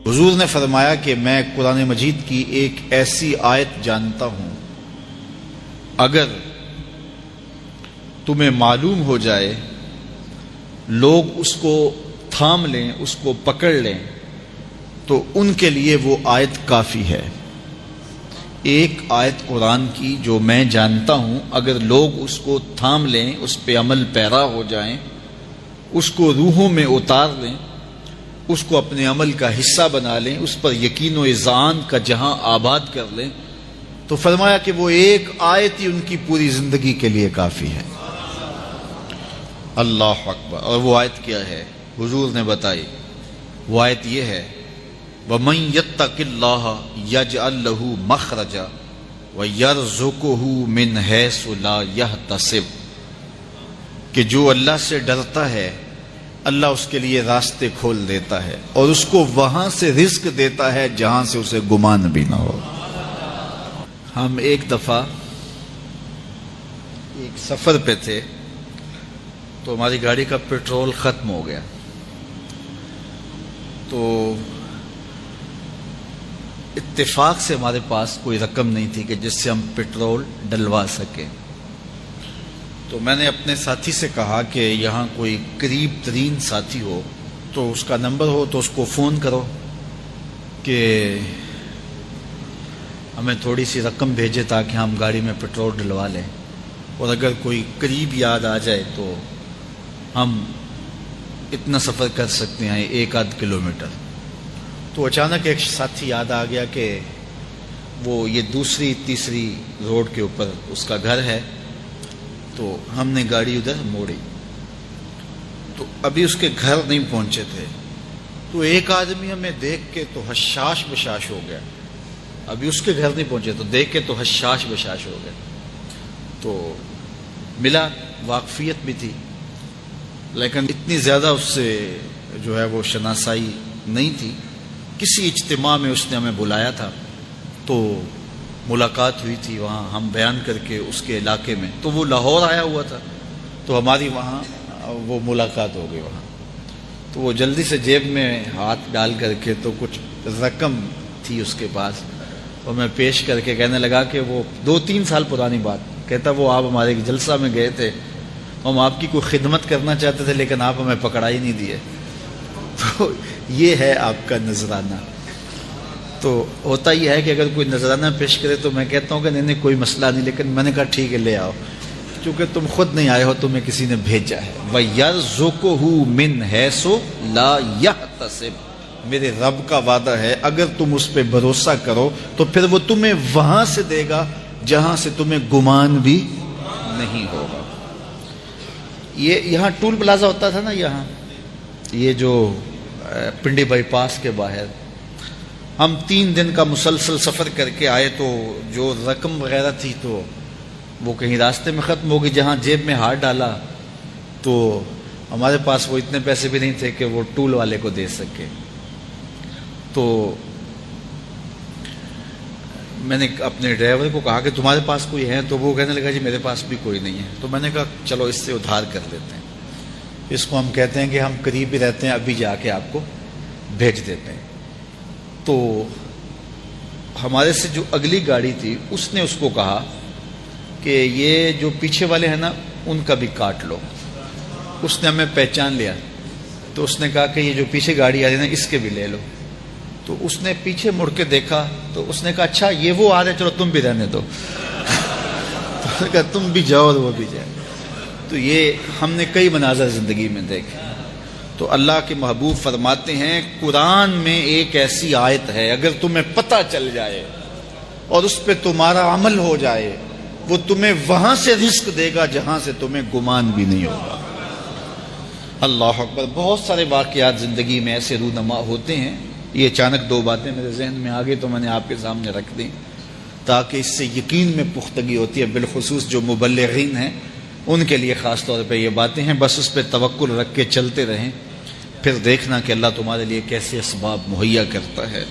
حضور نے فرمایا کہ میں قرآن مجید کی ایک ایسی آیت جانتا ہوں، اگر تمہیں معلوم ہو جائے، لوگ اس کو تھام لیں، اس کو پکڑ لیں، تو ان کے لیے وہ آیت کافی ہے۔ ایک آیت قرآن کی جو میں جانتا ہوں، اگر لوگ اس کو تھام لیں، اس پہ عمل پیرا ہو جائیں، اس کو روحوں میں اتار لیں، اس کو اپنے عمل کا حصہ بنا لیں، اس پر یقین و اذعان کا جہاں آباد کر لیں، تو فرمایا کہ وہ ایک آیت ہی ان کی پوری زندگی کے لیے کافی ہے۔ اللہ اکبر۔ اور وہ آیت کیا ہے؟ حضور نے بتائی، وہ آیت یہ ہے، وَمَن يَتَّقِ اللَّهَ يَجْعَل لَّهُ مَخْرَجًا وَيَرْزُقْهُ مِنْ حَيْثُ لَا يَحْتَسِبُ، کہ جو اللہ سے ڈرتا ہے اللہ اس کے لیے راستے کھول دیتا ہے اور اس کو وہاں سے رزق دیتا ہے جہاں سے اسے گمان بھی نہ ہو۔ ہم ایک دفعہ ایک سفر پہ تھے تو ہماری گاڑی کا پیٹرول ختم ہو گیا، تو اتفاق سے ہمارے پاس کوئی رقم نہیں تھی کہ جس سے ہم پیٹرول ڈلوا سکیں، تو میں نے اپنے ساتھی سے کہا کہ یہاں کوئی قریب ترین ساتھی ہو تو اس کا نمبر ہو تو اس کو فون کرو کہ ہمیں تھوڑی سی رقم بھیجے تاکہ ہم گاڑی میں پیٹرول ڈلوا لیں، اور اگر کوئی قریب یاد آ جائے تو ہم اتنا سفر کر سکتے ہیں، 1-8 کلومیٹر۔ تو اچانک ایک ساتھی یاد آ گیا کہ وہ یہ دوسری تیسری روڈ کے اوپر اس کا گھر ہے، تو ہم نے گاڑی ادھر موڑی، تو ابھی اس کے گھر نہیں پہنچے تھے، تو ایک آدمی ہمیں دیکھ کے تو حشاش بشاش ہو گیا، ابھی اس کے گھر نہیں پہنچے تو دیکھ کے تو حشاش بشاش ہو گیا، تو ملا، واقفیت بھی تھی لیکن اتنی زیادہ اس سے جو ہے وہ شناسائی نہیں تھی۔ کسی اجتماع میں اس نے ہمیں بلایا تھا تو ملاقات ہوئی تھی وہاں، ہم بیان کر کے اس کے علاقے میں، تو وہ لاہور آیا ہوا تھا تو ہماری وہاں وہ ملاقات ہو گئی وہاں، تو وہ جلدی سے جیب میں ہاتھ ڈال کر کے تو کچھ رقم تھی اس کے پاس، تو میں پیش کر کے کہنے لگا کہ وہ 2-3 سال پرانی بات، کہتا وہ آپ ہمارے ایک جلسہ میں گئے تھے، ہم آپ کی کوئی خدمت کرنا چاہتے تھے لیکن آپ ہمیں پکڑا ہی نہیں دیے۔ تو یہ ہے آپ کا نذرانہ۔ تو ہوتا یہ ہے کہ اگر کوئی نذرانہ پیش کرے تو میں کہتا ہوں کہ نہیں کوئی مسئلہ نہیں، لیکن میں نے کہا ٹھیک ہے لے آؤ، چونکہ تم خود نہیں آئے ہو، تمہیں کسی نے بھیجا ہے۔ وَيَرْزُقُهُ مِنْ حَيْثُ لَا يَحْتَسِبُ، میرے رب کا وعدہ ہے اگر تم اس پہ بھروسہ کرو تو پھر وہ تمہیں وہاں سے دے گا جہاں سے تمہیں گمان بھی نہیں ہوگا۔ یہ یہاں ٹول پلازا ہوتا تھا نا، یہاں یہ جو پنڈی بائی پاس کے باہر، ہم 3 دن کا مسلسل سفر کر کے آئے، تو جو رقم وغیرہ تھی تو وہ کہیں راستے میں ختم ہو گئی، جہاں جیب میں ہاتھ ڈالا تو ہمارے پاس وہ اتنے پیسے بھی نہیں تھے کہ وہ ٹول والے کو دے سکے، تو میں نے اپنے ڈرائیور کو کہا کہ تمہارے پاس کوئی ہے، تو وہ کہنے لگا جی میرے پاس بھی کوئی نہیں ہے، تو میں نے کہا چلو اس سے ادھار کر لیتے ہیں، اس کو ہم کہتے ہیں کہ ہم قریب ہی رہتے ہیں، ابھی جا کے آپ کو بھیج دیتے ہیں۔ تو ہمارے سے جو اگلی گاڑی تھی اس نے اس کو کہا کہ یہ جو پیچھے والے ہیں نا ان کا بھی کاٹ لو، اس نے ہمیں پہچان لیا، تو اس نے کہا کہ یہ جو پیچھے گاڑی آ رہی ہے نا اس کے بھی لے لو، تو اس نے پیچھے مڑ کے دیکھا تو اس نے کہا اچھا یہ وہ آ رہے، چلو تم بھی رہنے دو، تو اس نے کہا تم بھی جاؤ اور وہ بھی جائے۔ تو یہ ہم نے کئی مناظر زندگی میں دیکھے۔ تو اللہ کے محبوب فرماتے ہیں قرآن میں ایک ایسی آیت ہے اگر تمہیں پتہ چل جائے اور اس پہ تمہارا عمل ہو جائے، وہ تمہیں وہاں سے رزق دے گا جہاں سے تمہیں گمان بھی نہیں ہوگا۔ اللہ اکبر۔ بہت سارے واقعات زندگی میں ایسے رونما ہوتے ہیں، یہ اچانک 2 باتیں میرے ذہن میں آ گئی تو میں نے آپ کے سامنے رکھ دیں تاکہ اس سے یقین میں پختگی ہوتی ہے، بالخصوص جو مبلغین ہیں ان کے لیے خاص طور پہ یہ باتیں ہیں۔ بس اس پہ توکل رکھ کے چلتے رہیں، پھر دیکھنا کہ اللہ تمہارے لیے کیسے اسباب مہیا کرتا ہے۔